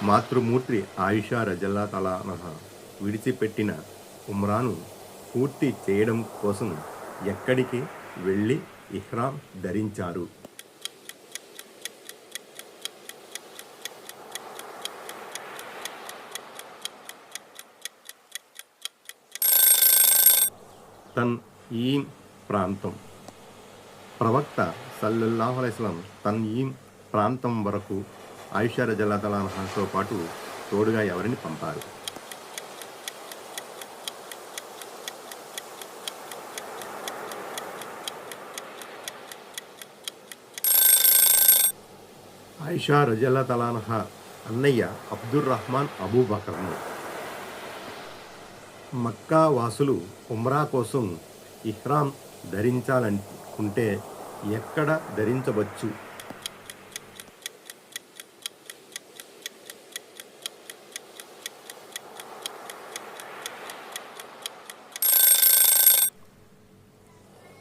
మాతృమూర్తి ఆయిషా రజల్లా తలానహ విడిచిపెట్టిన ఉమ్రాను పూర్తి చేయడం కోసం ఎక్కడికి వెళ్ళి ఇహ్రాం ధరించారు? తన్ఈమ్ ప్రాంతం. ప్రవక్త సల్లల్లాహు అలైహి వసల్లం తన్ఈమ్ ప్రాంతం వరకు ఆయిషా రజల్లాహు అన్హాతో పాటు తోడుగా ఎవరిని పంపారు? ఆయిషా రజల్లాహు అన్హా అన్నయ్య అబ్దుర్ రహ్మాన్ అబూ బకర్ను. మక్కా వాసులు ఉమ్రా కోసం ఇహ్రాం ధరించాలనుకుంటే ఎక్కడ ధరించవచ్చు?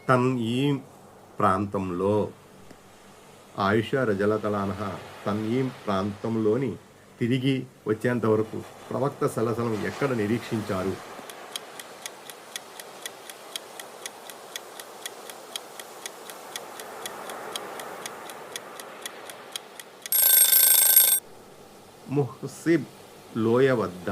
తన్ఈమ్ ప్రాంతంలో. ఆయిషా రజల్లాహు అన్హా తన్ఈమ్ ప్రాంతంలోని తిరిగి వచ్చేంత వరకు ప్రవక్త సల్లల్లాహు అలైహి వసల్లం ఎక్కడ నిరీక్షించారు? ముహ్సిబ్ లోయ వద్ద.